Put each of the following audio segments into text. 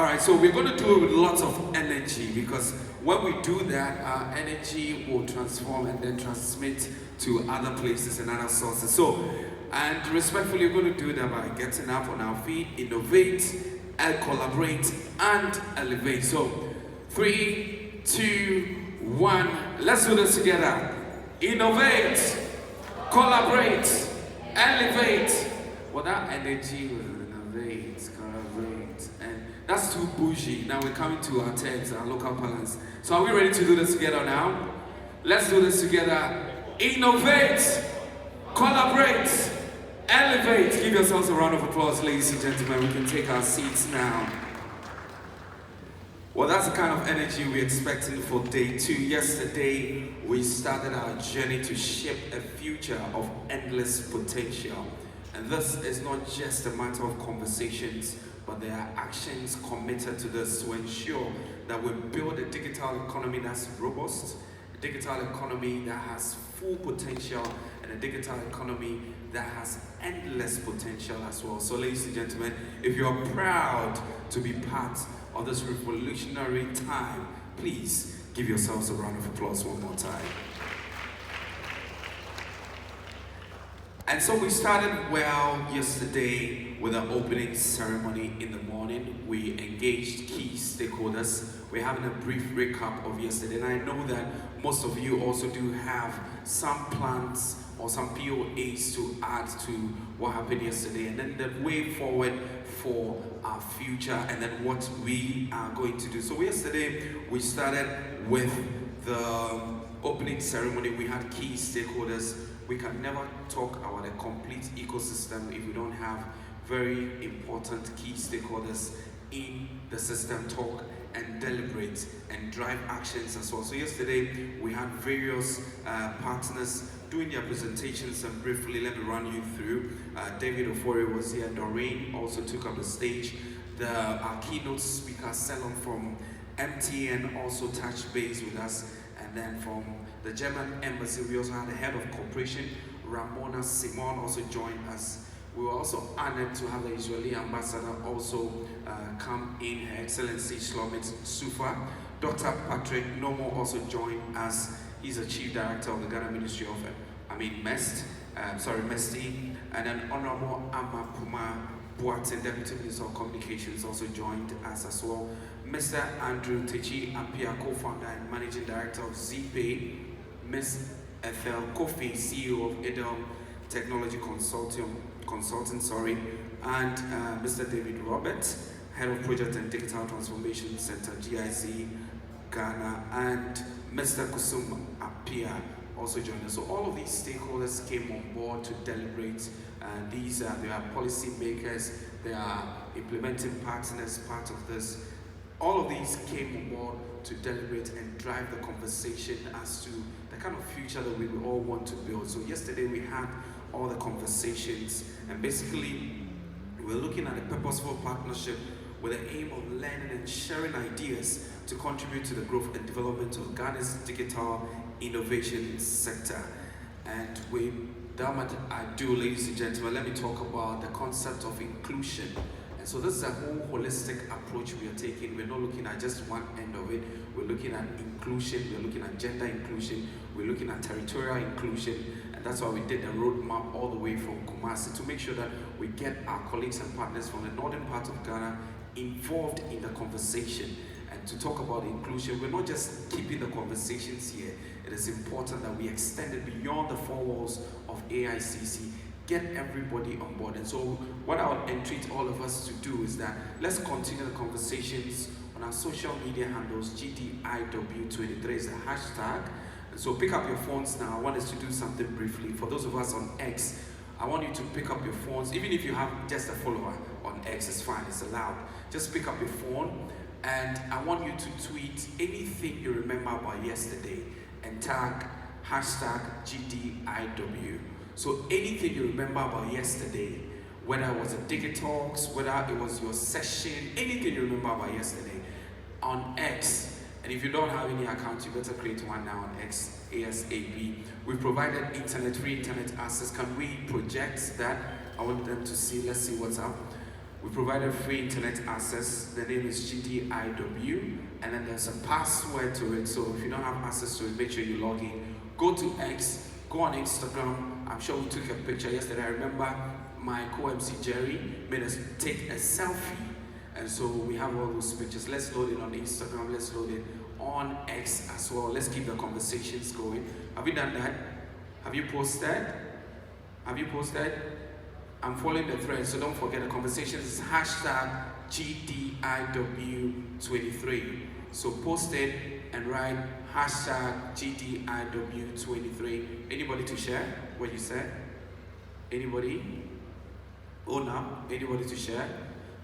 All right, so we're going to do it with lots of energy because when we do that, our energy will transform and then transmit to other places and other sources. So, and respectfully, we're going to do that by getting up on our feet, innovate, and collaborate, and elevate. So, 3, 2, 1, let's do this together. Innovate, collaborate, elevate. Well, that energy will innovate, collaborate, and that's too bougie. Now we're coming to our terms, our local parlance. So are we ready to do this together now? Let's do this together. Innovate, collaborate, elevate. Give yourselves a round of applause, ladies and gentlemen. We can take our seats now. Well, that's the kind of energy we're expecting for day 2. Yesterday, we started our journey to shape a future of endless potential. And this is not just a matter of conversations, but there are actions committed to this to ensure that we build a digital economy that's robust, a digital economy that has full potential, and a digital economy that has endless potential as well. So ladies and gentlemen, if you're proud to be part of this revolutionary time, please give yourselves a round of applause one more time. And so we started well yesterday with an opening ceremony in the morning. We engaged key stakeholders. We're having a brief recap of yesterday, and I know that most of you also do have some plans or some POAs to add to what happened yesterday, and then the way forward for our future, and then what we are going to do. So yesterday we started with the opening ceremony. We had key stakeholders. We can never talk about a complete ecosystem if we don't have very important key stakeholders in the system talk and deliberate and drive actions as well. So yesterday we had various partners doing their presentations, and briefly let me run you through. David Ofori was here. Doreen also took up the stage. Our keynote speaker, Selon from MTN, also touched base with us. And then from the German embassy, we also had the head of corporation, Ramona Simon, also joined us. We were also honored to have the Israeli ambassador also come in, Her Excellency Shlomit Sufa. Dr. Patrick Nomo also joined us. He's the Chief Director of the Ghana Ministry of, MESTI. And then Honorable Amma Puma Boateng, Deputy Minister of Communications, also joined us as well. Mr. Andrew Techi Apia, co-founder and managing director of ZPay. Ms. Ethel Kofi, CEO of Edel Technology Consulting, and Mr. David Robert, head of Project and Digital Transformation Center, GIZ Ghana, and Mr. Kusum Apia also joined us. So all of these stakeholders came on board to deliberate. They are policy makers, they are implementing partners, part of this. All of these came on board to deliberate and drive the conversation as to the kind of future that we all want to build. So yesterday we had all the conversations, and basically we're looking at a purposeful partnership with the aim of learning and sharing ideas to contribute to the growth and development of Ghana's digital innovation sector. And without much ado, ladies and gentlemen, let me talk about the concept of inclusion. And so this is a whole holistic approach we are taking. We're not looking at just one end of it. We're looking at inclusion, we're looking at gender inclusion, we're looking at territorial inclusion, and that's why we did the roadmap all the way from Kumasi to make sure that we get our colleagues and partners from the northern part of Ghana involved in the conversation. And to talk about inclusion, we're not just keeping the conversations here. It is important that we extend it beyond the four walls of AICC, get everybody on board. And so what I would entreat all of us to do is that let's continue the conversations on our social media handles. GDIW23 is the hashtag. And so pick up your phones now. I want us to do something briefly. For those of us on X, I want you to pick up your phones. Even if you have just a follower on X, it's fine, it's allowed. Just pick up your phone, and I want you to tweet anything you remember about yesterday and tag hashtag GDIW. So anything you remember about yesterday, whether it was a Digitalks, whether it was your session, anything you remember about yesterday on X. And if you don't have any account, you better create one now on X, ASAP. We've provided free internet access. Can we project that? I want them to see, let's see what's up. We provided free internet access. The name is GDIW, and then there's a password to it. So if you don't have access to it, make sure you log in. Go to X, go on Instagram. I'm sure we took a picture yesterday. I remember my co-MC Jerry made us take a selfie, and so we have all those pictures. Let's load it on Instagram. Let's load it on X as well. Let's keep the conversations going. Have you done that? Have you posted? Have you posted? I'm following the thread, so don't forget the conversations is hashtag GDIW23. So post it and write hashtag GDIW23. Anybody to share what you said? Anybody? Own up? Anybody to share?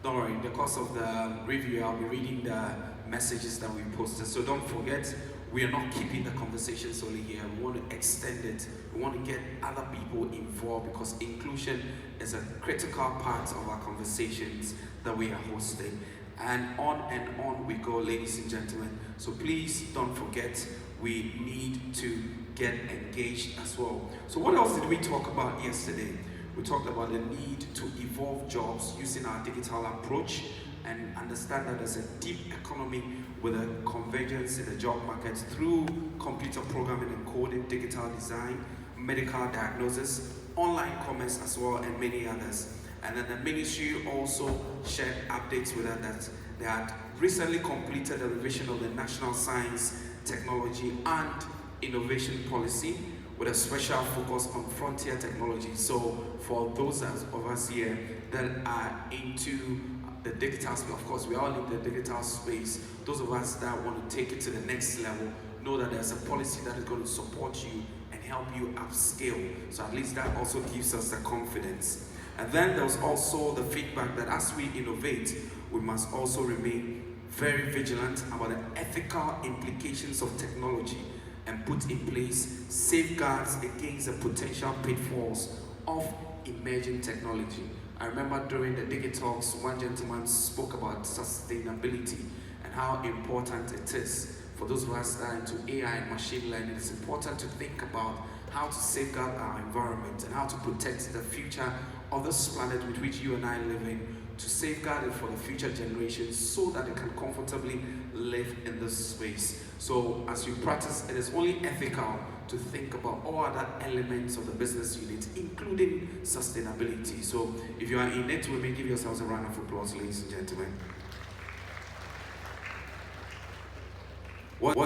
Don't worry, in the course of the review, I'll be reading the messages that we posted. So don't forget, we are not keeping the conversations only here. We want to extend it. We want to get other people involved because inclusion is a critical part of our conversations that we are hosting. And on we go, ladies and gentlemen. So please don't forget, we need to get engaged as well. So what else did we talk about yesterday? We talked about the need to evolve jobs using our digital approach and understand that there's a deep economy with a convergence in the job market through computer programming and coding, digital design, medical diagnosis, online commerce as well, and many others. And then the ministry also shared updates with us that they had recently completed a revision of the National Science, Technology and Innovation Policy with a special focus on frontier technology. So for those of us here that are into the digital space, of course we are all in the digital space, those of us that want to take it to the next level, know that there's a policy that is going to support you and help you upscale. So at least that also gives us the confidence. And then there was also the feedback that as we innovate, we must also remain very vigilant about the ethical implications of technology and put in place safeguards against the potential pitfalls of emerging technology. I remember during the Digitalks, one gentleman spoke about sustainability and how important it is. For those of us that are into AI and machine learning, it's important to think about how to safeguard our environment and how to protect the future of this planet with which you and I live in, to safeguard it for the future generations so that they can comfortably live in this space. So as you practice, it is only ethical to think about all other elements of the business unit, including sustainability. So if you are in it, we may give yourselves a round of applause, ladies and gentlemen. What